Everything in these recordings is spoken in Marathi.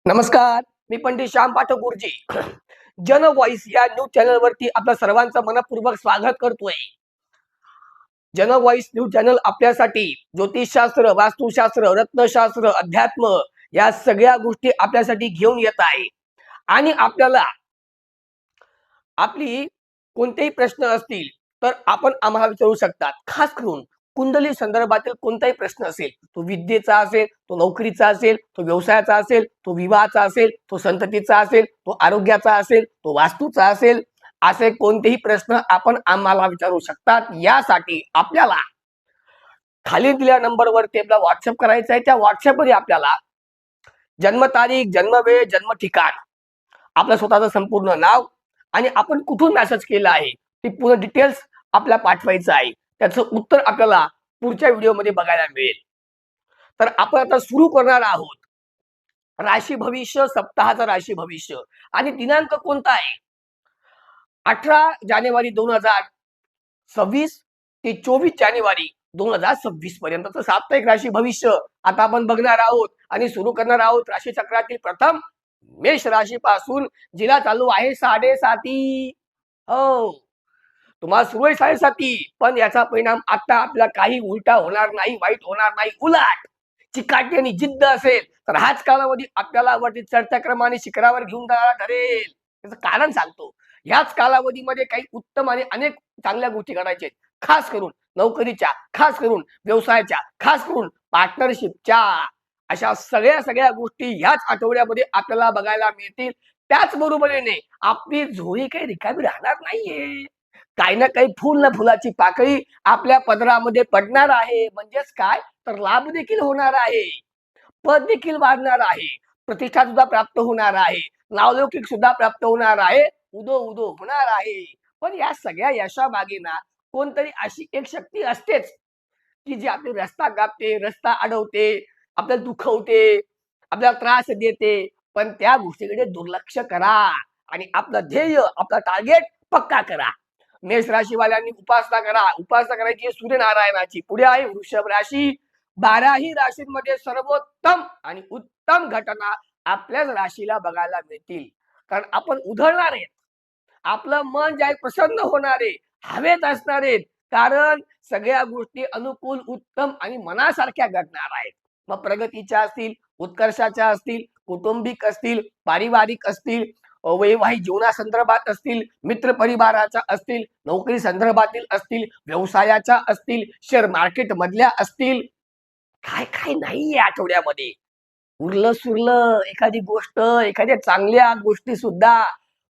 नमस्कार. मी पंडित श्याम पाठक गुरुजी. जन व्हॉइस या न्यूज चॅनल वरती आपल्या सर्वांचं मनपूर्वक स्वागत करतोय. जन व्हॉइस न्यूज चॅनल आपल्यासाठी ज्योतिषशास्त्र, वास्तुशास्त्र, रत्नशास्त्र, अध्यात्म या सगळ्या गोष्टी आपल्यासाठी घेऊन येत आहे. आणि आपल्याला आपली कोणतेही प्रश्न असतील तर आपण आम्हाला विचारू शकतात. खास करून कुंडली संदर्भातील कोणताही प्रश्न असेल, तो विद्येचा असेल, तो नोकरीचा असेल, तो व्यवसायाचा असेल, तो विवाहाचा असेल, तो संततीचा असेल, तो आरोग्याचा असेल, तो वास्तूचा असेल, असे कोणतेही प्रश्न आपण आम्हाला विचारू शकतात. यासाठी आपल्याला खाली दिलेल्या नंबरवरती आपला व्हॉट्सअप करायचा आहे. त्या व्हॉट्सअपमध्ये आपल्याला जन्मतारीख, जन्मवेळ, जन्म ठिकाण, आपलं स्वतःचं संपूर्ण नाव आणि आपण कुठून मेसेज केला आहे ती पूर्ण डिटेल्स आपल्याला पाठवायचं आहे. त्याचं उत्तर आपल्याला पुढच्या व्हिडिओमध्ये बघायला मिळेल. तर आपण आता सुरू करणार आहोत राशी भविष्य, सप्ताहाचा राशी भविष्य. आणि दिनांक कोणता आहे? 18 जानेवारी 2026 ते 24 जानेवारी 2026 पर्यंतचं साप्ताहिक राशी भविष्य आता आपण बघणार आहोत. आणि सुरू करणार आहोत राशी चक्रातील प्रथम मेष राशी पासून, जिला चालू आहे 7.5. हो, तुम्हाला सुरू आहे 7.5, पण याचा परिणाम आता आपला काही उलटा होणार नाही, वाईट होणार नाही. उलट चिकाटी आणि जिद्द असेल तर हाच कालावधी आपल्याला वरती चढत्या क्रमाने शिखरावर घेऊन जाणारा ठरेल. त्याचं कारण सांगतो. याच कालावधीमध्ये काही उत्तम आणि अनेक चांगल्या गोष्टी घडायच्या आहेत. खास करून नोकरीच्या, खास करून व्यवसायाच्या, खास करून पार्टनरशिपच्या, अशा सगळ्या गोष्टी ह्याच आठवड्यामध्ये आपल्याला बघायला मिळतील. त्याचबरोबरीने आपली झोळी काही रिकामी राहणार नाहीये. काही ना काही फुल ना फुलाची पाकळी आपल्या पदरामध्ये पडणार आहे. म्हणजेच काय, तर लाभ देखील होणार आहे, पद देखील वाढणार आहे, प्रतिष्ठा सुद्धा प्राप्त होणार आहे, नावलौकिक सुद्धा प्राप्त होणार आहे, उदो उदो होणार आहे. पण या सगळ्या यशामागे ना कोणतरी अशी एक शक्ती असतेच की जी आपली रस्ता गापते, रस्ता अडवते, आपल्याला दुखवते, आपल्याला त्रास देते. पण त्या गोष्टीकडे दुर्लक्ष करा आणि आपलं ध्येय, आपला टार्गेट पक्का करा. मेष राशीवाल्यांनी उपासना करा. उपासना करायची सूर्यनारायणाची. पुढे आहे वृषभ राशी. 12ही राशींमध्ये सर्वोत्तम आणि उत्तम घटना आपल्याच राशीला बघायला मिळतील. कारण आपण उधळणार आहेत. आपलं मन जे आहे प्रसन्न होणार आहे, हवेत असणार आहेत. कारण सगळ्या गोष्टी अनुकूल, उत्तम आणि मनासारख्या घडणार आहेत. मग प्रगतीच्या असतील, उत्कर्षाच्या असतील, कौटुंबिक असतील, पारिवारिक असतील, वैवाहिक जीवनासंदर्भात असतील, मित्र परिवाराच्या असतील, नोकरी संदर्भातील असतील, व्यवसायाच्या असतील, शेअर मार्केट मधल्या असतील, काय काय नाही या आठवड्यामध्ये. उरलं सुरलं एखादी गोष्ट, एखाद्या चांगल्या गोष्टी सुद्धा,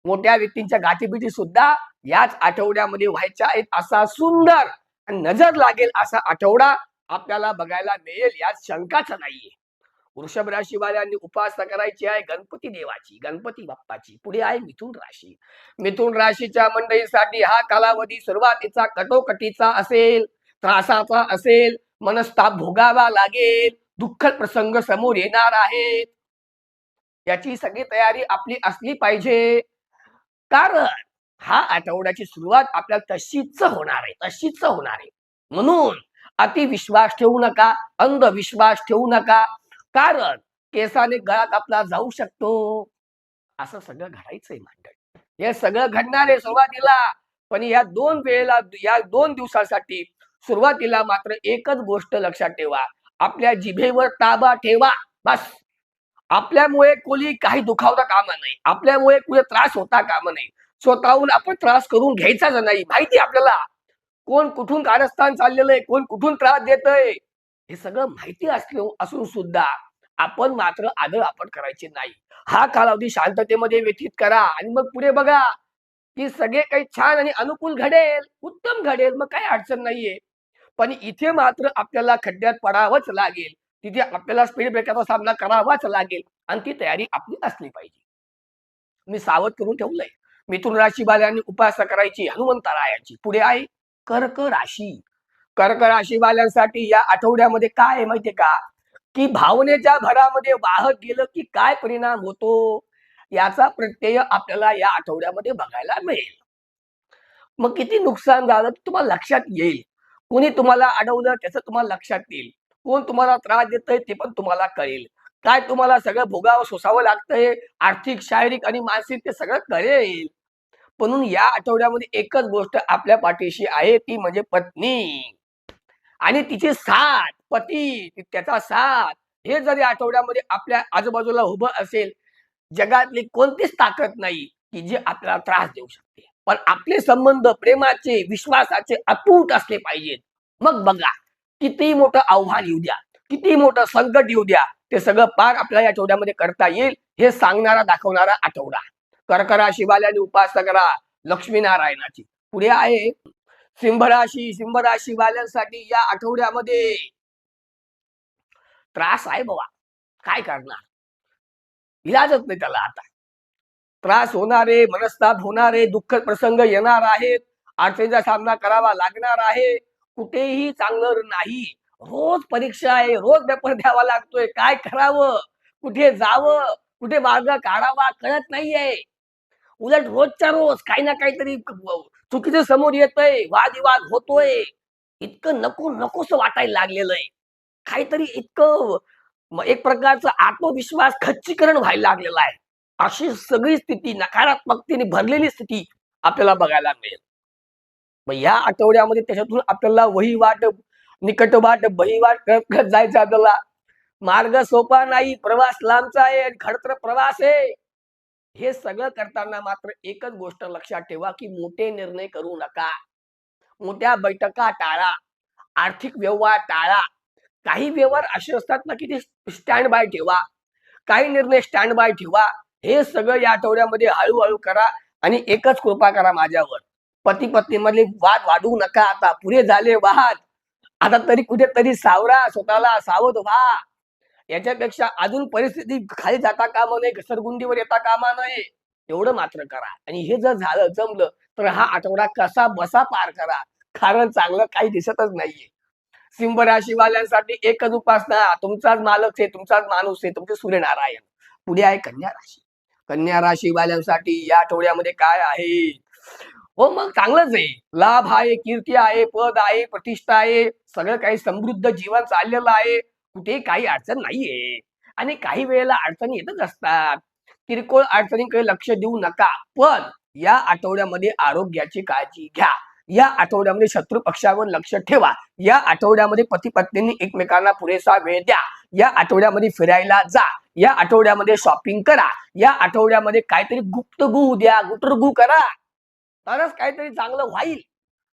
मोठ्या व्यक्तींच्या गाठीभेटी सुद्धा याच आठवड्यामध्ये व्हायच्या आहेत. असा सुंदर आणि नजर लागेल असा आठवडा आपल्याला बघायला मिळेल, यात शंकाच नाहीये. वृषभ राशीवाल्यांनी उपासना करायची आहे गणपती देवाची, गणपती बाप्पाची. पुढे आहे मिथुन राशी. मिथुन राशीच्या मंडळीसाठी हा कालावधी सुरुवातीचा कटोकटीचा असेल, त्रासाचा असेल, मनस्ताप भोगावा लागेल, दुःखद प्रसंग समोर येणार आहेत. याची सगळी तयारी आपली असली पाहिजे. कारण हा आठवड्याची सुरुवात आपल्याला तशीच होणार आहे, तशीच होणार आहे. म्हणून अतिविश्वास ठेवू नका, अंधविश्वास ठेवू नका. कारण केसाने गळा कापला जाऊ शकतो. असं सगळं घडायचंय मंडळी. हे सगळं घडणार आहे सुरुवातीला. पण या 2 वेळेला, या 2 दिवसासाठी सुरुवातीला मात्र एकच गोष्ट लक्षात ठेवा. आपल्या जिभेवर ताबा ठेवा. बस. आपल्यामुळे कोणी काही दुखावता कामा नाही. आपल्यामुळे कुठे त्रास होता कामा नाही. स्वतःहून आपण त्रास करून घ्यायचाच नाही. माहिती आपल्याला कोण कुठून कारस्थान चाललेलं आहे, कोण कुठून त्रास देतय, हे सगळं माहिती असून सुद्धा आपण मात्र आदळ आपण करायचे नाही. हा कालावधी शांततेमध्ये व्यतीत करा आणि मग पुढे बघा की सगळे काही छान आणि अनुकूल घडेल, उत्तम घडेल. मग काही अडचण नाहीये. पण इथे मात्र आपल्याला खड्ड्यात पडावंच लागेल. तिथे आपल्याला स्पीड ब्रेकरचा सामना करावाच लागेल आणि ती तयारी आपली असली पाहिजे. मी सावध करून ठेवलंय. मिथुन राशीवाल्यांनी उपासना करायची हनुमंतरायाची. पुढे आहे कर्क राशी. कर्क राशीवाल्यांसाठी या आठवड्यामध्ये काय आहे माहितीये का, की भावनेच्या भरामध्ये वाहत गेलं की काय परिणाम होतो, याचा प्रत्यय आपल्याला या आठवड्यामध्ये बघायला मिळेल. मग किती नुकसान झालं ते तुम्हाला लक्षात येईल. कोणी तुम्हाला अडवलं त्याचं तुम्हाला लक्षात येईल. कोण तुम्हाला त्रास देतंय ते पण तुम्हाला कळेल. काय तुम्हाला सगळं भोगावं सोसावं लागतंय, आर्थिक, शारीरिक आणि मानसिक ते सगळं कळेल. म्हणून या आठवड्यामध्ये एकच गोष्ट आपल्या पाठीशी आहे ती म्हणजे पत्नी आणि तिची साथ, पती, त्याचा साथ. हे जर या आठवड्यामध्ये आपल्या आजूबाजूला उभं असेल, जगातली कोणतीच ताकद नाही की जी आपल्याला त्रास देऊ शकते. पण आपले संबंध प्रेमाचे, विश्वासाचे अतूट असले पाहिजेत. मग बघा, किती मोठं आव्हान येऊ द्या, किती मोठं संकट येऊ द्या, ते सगळं पार आपल्याला या आठवड्यामध्ये करता येईल. हे सांगणारा, दाखवणारा आठवडा. कर्क राशीवाल्याने उपासना करा लक्ष्मीनारायणाची. पुढे आहे सिंह राशी. सिंह राशीवाल्यांसाठी या आठवड्यामध्ये त्रास आहे बाबा. काय करणार, इलाजच नाही त्याला आता. त्रास होणारे, मनस्ताप होणारे, दुःखद प्रसंग येणार आहेत, अडचणीचा सामना करावा लागणार आहे. कुठेही चांगलं नाही. रोज परीक्षा आहे, रोज पेपर द्यावा लागतोय. काय करावं, कुठे जावं, कुठे मार्ग काढावा कळत नाहीये. उलट रोजच्या रोज काही ना काहीतरी चुकीचं समोर येतंय, वादविवाद होतोय. इतकं नको नकोस वाटायला लागलेलं आहे. काहीतरी इतकं एक प्रकारचं आत्मविश्वास खच्चीकरण व्हायला लागलेलं आहे. अशी सगळी स्थिती, नकारात्मकतेने भरलेली स्थिती आपल्याला बघायला मिळेल. मग या आठवड्यामध्ये त्याच्यातून आपल्याला वहिवाट, निकटवाट, बहिवाट करत करत जायचं आपल्याला. मार्ग सोपा नाही, प्रवास लांबचा आहे आणि खडतर प्रवास आहे. हे सगळं करताना मात्र एकच गोष्ट लक्षात ठेवा की मोठे निर्णय करू नका. मोठ्या बैठका टाळा, आर्थिक व्यवहार टाळा. काही व्यवहार असे असतात ना की ते स्टँड बाय ठेवा, काही निर्णय स्टँड बाय ठेवा. हे सगळं या आठवड्यामध्ये हळूहळू करा आणि एकच कृपा करा माझ्यावर, पती पत्नी मधले वाद वाढवू नका. आता पुरे झाले वाद, आता तरी कुठेतरी सावरा, स्वतःला सावध व्हा. याच्यापेक्षा अजून परिस्थिती खाली जाता कामा नये, घसरगुंडीवर येता कामा नये. एवढं मात्र करा. आणि हे जर झालं, जमलं, तर हा आठवडा कसा बसा पार करा. कारण चांगलं काही दिसतच नाहीये. सिंह राशीवाल्यांसाठी एकच उपासना, तुमचाच मालक आहे, तुमचाच माणूस आहे, तुमचे सूर्यनारायण. पुढे आहे कन्या राशी. कन्या राशीवाल्यांसाठी या आठवड्यामध्ये काय आहे? हो, मग चांगलंच आहे. लाभ आहे, कीर्ती आहे, पद आहे, प्रतिष्ठा आहे, सगळं काही समृद्ध जीवन चाललेलं आहे. कुठे काही अडचण नाहीये. आणि काही वेळेला अडचणी येतच असतात. किरकोळ अडचणीकडे लक्ष देऊ नका. पण या आठवड्यामध्ये आरोग्याची काळजी घ्या. या आठवड्यामध्ये शत्रू पक्षावर लक्ष ठेवा. या आठवड्यामध्ये पती पत्नींनी एकमेकांना पुरेसा वेळ द्या. या आठवड्यामध्ये फिरायला जा. या आठवड्यामध्ये शॉपिंग करा. या आठवड्यामध्ये काहीतरी गुप्तगू द्या, गुटरगू करा, तरच काहीतरी चांगलं होईल.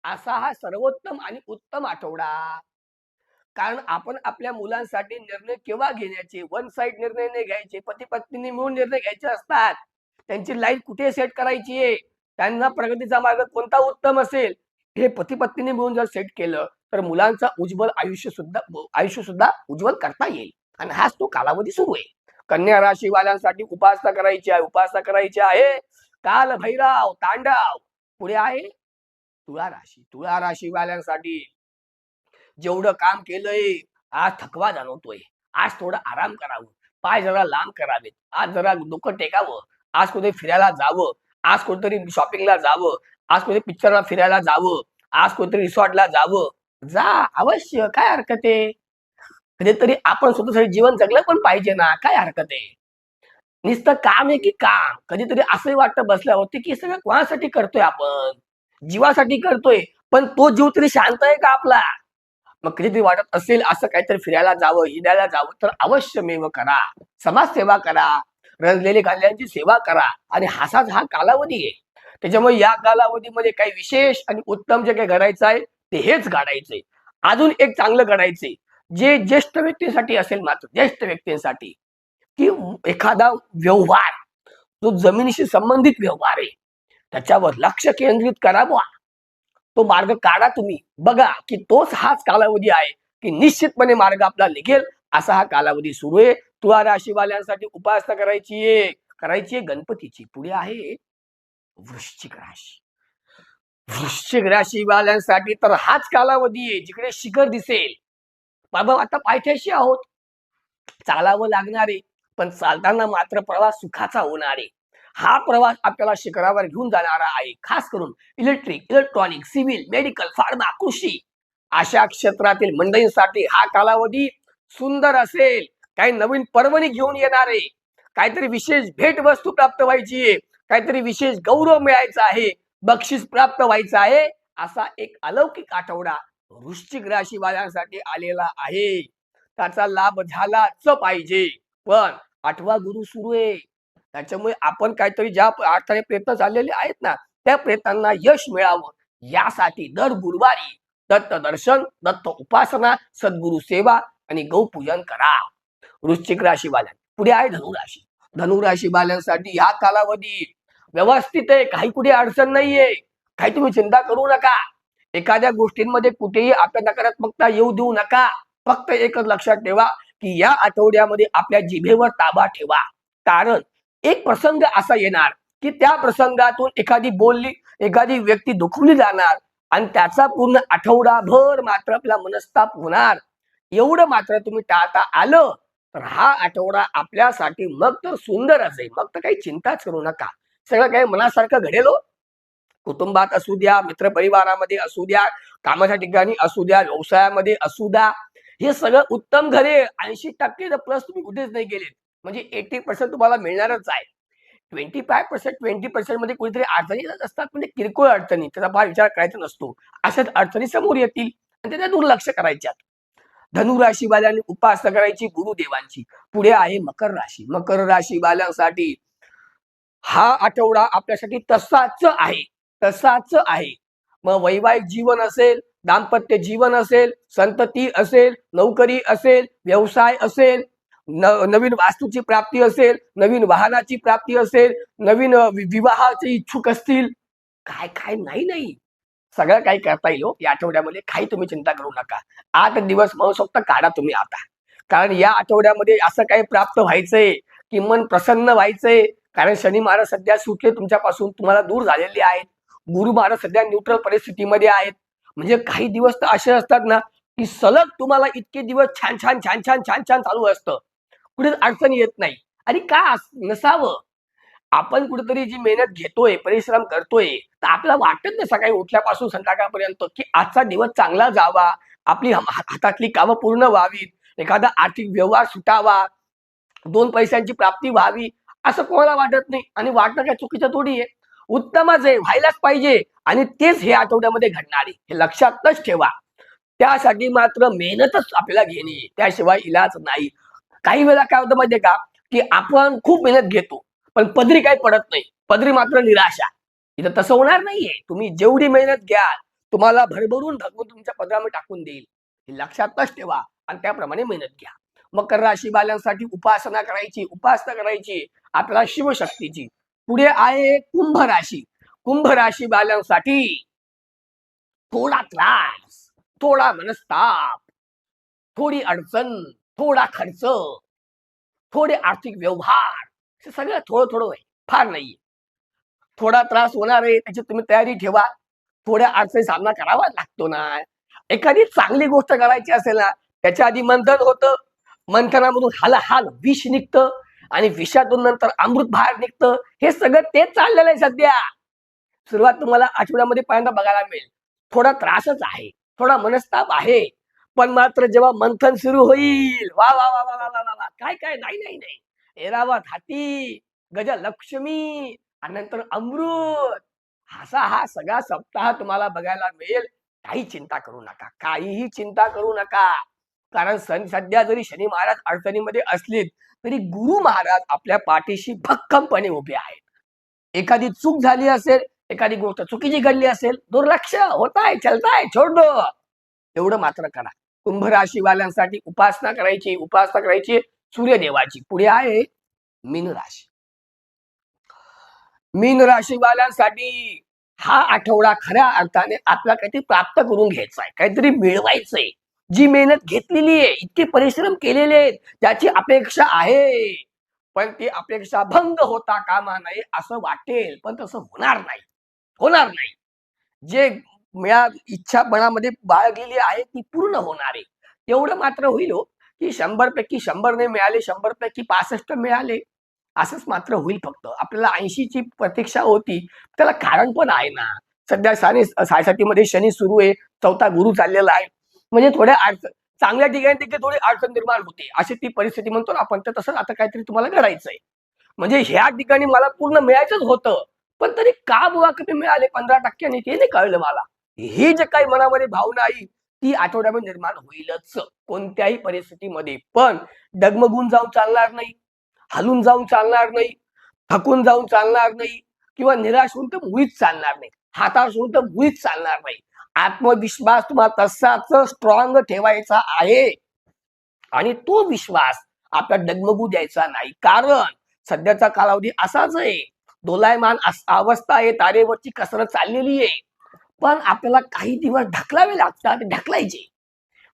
असा हा सर्वोत्तम आणि उत्तम आठवडा. कारण आपण आपल्या मुलांसाठी निर्णय केव्हा घेण्याचे, वन साइड निर्णय नाही घ्यायचे. पती पत्नींनी मिळून निर्णय घ्यायचे असतात. त्यांची लाईफ कुठे सेट करायची आहे, त्यांना प्रगतीचा मार्ग कोणता उत्तम असेल, हे पती पत्नीने मिळून जर सेट केलं तर मुलांचा उज्ज्वल आयुष्य सुद्धा उज्ज्वल करता येईल. आणि हाच तो कालावधी सुरू आहे. कन्या राशीवाल्यांसाठी उपासना करायची आहे. उपासना करायची आहे काल भैरव तांडव. पुढे आहे तुळा राशी. तुळा राशीवाल्यांसाठी जेवढं काम केलंय, आज थकवा जाणवतोय. आज थोडं आराम करावं, पाय जरा लांब करावेत, आज जरा डोकं टेकावं, आज कुठे फिरायला जावं, आज कुठेतरी शॉपिंगला जावं, आज कुठे पिक्चरला फिरायला जावं, आज कुठेतरी रिसॉर्टला जावं. जा, अवश्य, काय हरकत आहे. कधीतरी आपण स्वतःसाठी जीवन जगलं पण पाहिजे ना, काय हरकत आहे. नुसतं काम आहे की काम. कधीतरी असंही वाटतं बसल्यावरती की सगळं कोणासाठी करतोय आपण, जीवासाठी करतोय. पण तो जीव तरी शांत आहे का आपला? मग कधीतरी वाटत असेल असं काहीतरी फिरायला जावं, हिंडायला जावं, तर अवश्यमेव करा. समाजसेवा करा, रंजलेले घालण्याची सेवा करा. आणि हाच हा कालावधी आहे. त्याच्यामुळे या कालावधीमध्ये काही विशेष आणि उत्तम जे काही घडायचं आहे ते हेच घडायचंय. अजून एक चांगलं घडायचंय, जे ज्येष्ठ व्यक्तींसाठी असेल, मात्र ज्येष्ठ व्यक्तींसाठी, की एखादा व्यवहार, जो जमिनीशी संबंधित व्यवहार आहे, त्याच्यावर लक्ष केंद्रित करावा. तो मार्ग काढा तुम्ही. बघा की तोच हाच कालावधी आहे की निश्चितपणे मार्ग आपला निघेल. असा हा कालावधी सुरू आहे. तुळा राशीवाल्यांसाठी उपासना करायची गणपतीची. पुढे आहे वृश्चिक राशी. वृश्चिक राशीवाल्यांसाठी तर हाच कालावधी आहे जिकडे शिखर दिसेल. बाबा आता पायथ्याशी आहोत, चालावं लागणार आहे, पण चालताना मात्र प्रवास सुखाचा होणार आहे. हा प्रवास आपल्याला शिखरावर घेऊन जाणारा आहे. खास करून electric, electronic, civil, medical, pharma, कृषी अशा क्षेत्रातील मंडळींसाठी हा कालावधी सुंदर असेल. काही नवीन पर्वणी घेऊन येणार आहे, काहीतरी विशेष भेट वस्तू प्राप्त व्हायची आहे, काहीतरी विशेष गौरव मिळायचा आहे, बक्षीस प्राप्त व्हायचं आहे, असा एक अलौकिक आठवडा वृश्चिक राशीवाल्यांसाठी आलेला आहे. त्याचा लाभ झालाच पाहिजे. पण 8वा गुरु सुरू आहे. त्याच्यामुळे आपण काहीतरी ज्या अर्थाने प्रयत्न चाललेले आहेत ना, त्या प्रयत्नांना यश मिळावं यासाठी दर गुरुवारी दत्त दर्शन, दत्त उपासना, सद्गुरु सेवा आणि गौपूजन करा. वृश्चिक राशी बाल्या पुढे आहे धनुराशी. धनुराशी बाल्यांसाठी या कालावधी व्यवस्थित आहे, काही कुठे अडचण नाहीये, काही तुम्ही चिंता करू नका. एखाद्या गोष्टींमध्ये कुठेही आपल्या नकारात्मकता येऊ देऊ नका. फक्त एकच लक्षात ठेवा की या आठवड्यामध्ये आपल्या जिभेवर ताबा ठेवा. कारण एक प्रसंग असा येणार की त्या प्रसंगातून एखादी व्यक्ती दुखवली जाणार आणि त्याचा पूर्ण आठवडाभर मात्र आपला मनस्ताप होणार. एवढं मात्र तुम्ही टाळता आलं तर हा आठवडा आपल्यासाठी मग तर सुंदर असेल. मग तर काही चिंताच करू नका. सगळं काही मनासारखं घडेल. कुटुंबात असू द्या, मित्रपरिवारामध्ये असू द्या, कामाच्या ठिकाणी असू द्या, व्यवसायामध्ये असू द्या, हे सगळं उत्तम घडेल. 80% प्लस तुम्ही कुठेच नाही गेले म्हणजे 80% तुम्हाला मिळणारच आहे. 25% 20% मध्ये कुठेतरी अडचणी येत असतात, म्हणजे किरकोळ अडचणी, त्याचा फार विचार करायचा नसतो. अशाच अडचणी समोर येतील आणि त्याच्या दुर्लक्ष करायच्यात. धनुराशी वाल्यांनी उपासना करायची गुरुदेवांची. पुढे आहे मकर राशी. मकर राशी वाल्यांसाठी हा आठवडा आपल्यासाठी तसाच आहे. मग वैवाहिक जीवन असेल, दाम्पत्य जीवन असेल, संतती असेल, नोकरी असेल, व्यवसाय असेल, नवीन वास्तूची प्राप्ती असेल, नवीन वाहनाची प्राप्ती असेल, नवीन विवाहाचे इच्छुक असतील, काय काय नाही सगळं काही करता येईल. या आठवड्यामध्ये काही तुम्ही चिंता करू नका. 8 दिवस मनसोक्त काढा तुम्ही आता. कारण या आठवड्यामध्ये असं काही प्राप्त व्हायचंय की मन प्रसन्न व्हायचंय. कारण शनी महाराज सध्या सुटले तुमच्यापासून, तुम्हाला दूर झालेले आहेत. गुरु महाराज सध्या न्यूट्रल परिस्थितीमध्ये आहेत. म्हणजे काही दिवस तर असे असतात ना की सलग तुम्हाला इतके दिवस छान छान चालू असतं, कुठेच अडचणी येत नाही. आणि का नसावं, आपण कुठेतरी जी मेहनत घेतोय, परिश्रम करतोय, तर आपल्याला वाटत ना सकाळी उठल्यापासून संध्याकाळपर्यंत की आजचा दिवस चांगला जावा, आपली हातातली कामं पूर्ण व्हावीत, एखादा आर्थिक व्यवहार सुटावा, 2 पैशांची प्राप्ती व्हावी, असं कोणाला वाटत नाही. आणि वाटणं काय चुकीचं थोडी आहे, उत्तमच आहे, व्हायलाच पाहिजे. आणि तेच हे आठवड्यामध्ये घडणार आहे, हे लक्षातच ठेवा. त्यासाठी मात्र मेहनतच आपल्याला घेणे, त्याशिवाय इलाज नाही. काही वेळा काय होतं माहितीये का की आपण खूप मेहनत घेतो पण पदरी काही पडत नाही, पदरी मात्र निराशा. इथं तसं होणार नाहीये. तुम्ही जेवढी मेहनत घ्याल तुम्हाला भरभरून भगवंत तुमच्या पदरामध्ये टाकून देईल, हे लक्षातच ठेवा आणि त्याप्रमाणे मेहनत घ्या. मकर राशी बाल्यांसाठी उपासना करायची आपल्याला शिवशक्तीची. पुढे आहे कुंभ राशी. कुंभ राशी बाल्यांसाठी थोडा त्रास, थोडा मनस्ताप, थोडी अडचण, थोडा खर्च, थोडे आर्थिक व्यवहार, हे सगळं थोडं आहे, फार नाहीये. थोडा त्रास होणार आहे, त्याची तुम्ही तयारी ठेवा. थोड्या अडचणी सामना करावा लागतो ना. एखादी चांगली गोष्ट करायची असेल ना, त्याच्या आधी मंथन होतं, मंथनामधून हाल विष निघतं आणि विषातून नंतर अमृत बाहेर निघतं. हे सगळं तेच चाललेलं आहे सध्या. सुरुवात तुम्हाला आठवड्यामध्ये पहिल्यांदा बघायला मिळेल. थोडा त्रासच आहे, थोडा मनस्ताप आहे, पण मात्र जेव्हा मंथन सुरू होईल, वा वा वा वा वा वा वा, काय नाही, ऐरावत हाती, गजलक्ष्मी आणि नंतर अमृत, असा हा सगळा सप्ताह तुम्हाला बघायला मिळेल. काही चिंता करू नका, काहीही चिंता करू नका. कारण सध्या जरी शनी महाराज अडचणीमध्ये असलीत तरी गुरु महाराज आपल्या पाठीशी भक्कमपणे उभे आहेत. एखादी चूक झाली असेल, एखादी गोष्ट चुकीची घडली असेल, दुर्लक्ष होताय, चलताय, छोड़ दो, एवढं मात्र करा. कुंभ राशी वाल्यांसाठी उपासना करायची सूर्यदेवाची. पुढे आहे मीन राशी. मीन राशी वाल्यांसाठी हा आठवडा खऱ्या अर्थाने आपल्याला काहीतरी प्राप्त करून घ्यायचा आहे, काहीतरी मिळवायचंय. जी मेहनत घेतलेली आहे, इतके परिश्रम केलेले आहेत, त्याची अपेक्षा आहे, पण ती अपेक्षा भंग होता कामा नये असं वाटेल, पण तसं होणार नाही. जे इच्छा मनामध्ये बाळगलेली आहे ती पूर्ण होणार आहे. एवढं मात्र होईल हो की 100 पैकी 100 नाही मिळाले, 100 पैकी 65 मिळाले, असंच मात्र होईल. फक्त आपल्याला 80 ची प्रतीक्षा होती, त्याला कारण पण आहे ना. सध्या साडेसातीमध्ये शनी सुरू आहे, 4था गुरु चाललेला आहे, म्हणजे थोड्या चांगल्या ठिकाणी देखील थोडी अडचण निर्माण होते, अशी ती परिस्थिती म्हणतो ना आपण. तर तसंच आता काहीतरी तुम्हाला घडायचंय. म्हणजे ह्या ठिकाणी मला पूर्ण मिळायचंच होतं, पण तरी का बुवा कमी मिळाले 15% ते नाही कळलं मला. ही जे काही मनामध्ये भावना आहे ती आठवड्यामध्ये निर्माण होईलच कोणत्याही परिस्थितीमध्ये. पण डगमगून जाऊन चालणार नाही, हलून जाऊन चालणार नाही, थकून जाऊन चालणार नाही किंवा निराश होऊन तर मुळीच चालणार नाही, हताश होऊन तर मुळीच चालणार नाही. आत्मविश्वास तुम्हाला तसाच स्ट्रॉंग ठेवायचा आहे आणि तो विश्वास आपल्याला डगमगू द्यायचा नाही. कारण सध्याचा कालावधी असाच आहे, दोलायमान अवस्था आहे, तारेवरची कसरत चाललेली आहे. पण आपल्याला काही दिवस ढकलावे लागतात, ढकलायचे.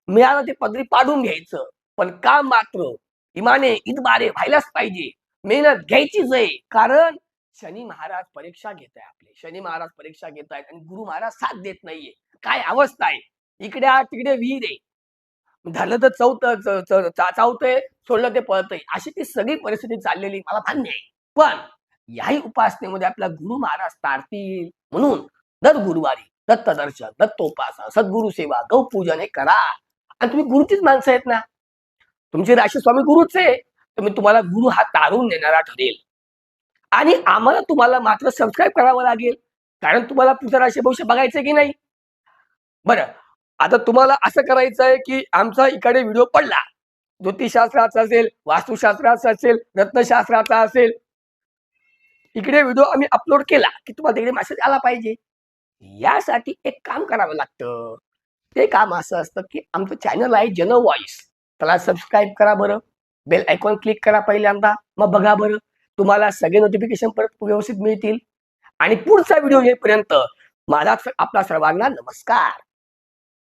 मिळालं ते पदरी पाडून घ्यायचं. पण काम मात्र इमाने इतबारे व्हायलाच पाहिजे. मेहनत घ्यायचीच आहे. कारण शनी महाराज परीक्षा घेत आहे आपले. शनी महाराज परीक्षा घेत आहेत आणि गुरु महाराज साथ देत नाहीये. काय अवस्था आहे. इकडे आड तिकडे विहीर आहे. झालं तर चावतंय, सोडलं ते पळतंय. अशी ती सगळी परिस्थिती चाललेली मला मान्य आहे. पण याही उपासनेमध्ये आपला गुरु महाराज तारतील. म्हणून दर गुरुवारी दत्तदर्शन, दत्तोपासना, सद्गुरु सेवा, गौपूजन हे करा. आणि तुम्ही गुरुचीच माणसं आहेत ना. तुमचे राशी स्वामी गुरुच आहे. तर मी तुम्हाला गुरु हा तारून देणारा ठरेल. आणि आम्हाला तुम्हाला मात्र सबस्क्राईब करावं लागेल. कारण तुम्हाला पुढचा राशी भविष्य बघायचं की नाही. बरं, आता तुम्हाला असं करायचं आहे की आमचा इकडे व्हिडिओ पडला, ज्योतिषशास्त्राचा असेल, वास्तुशास्त्राचा असेल, रत्नशास्त्राचा असेल, इकडे व्हिडिओ आम्ही अपलोड केला की तुम्हाला तिकडे मेसेज आला पाहिजे. यासाठी एक काम करावं लागतं. ते काम असं असतं की आमचं चॅनल आहे जन व्हॉइस, त्याला सबस्क्राईब करा बरं, बेल आयकॉन क्लिक करा पहिल्यांदा, मग बघा बरं तुम्हाला सगळे नोटिफिकेशन परत व्यवस्थित मिळतील. आणि पुढचा व्हिडिओ येईपर्यंत माझा आपला सर्वांना नमस्कार.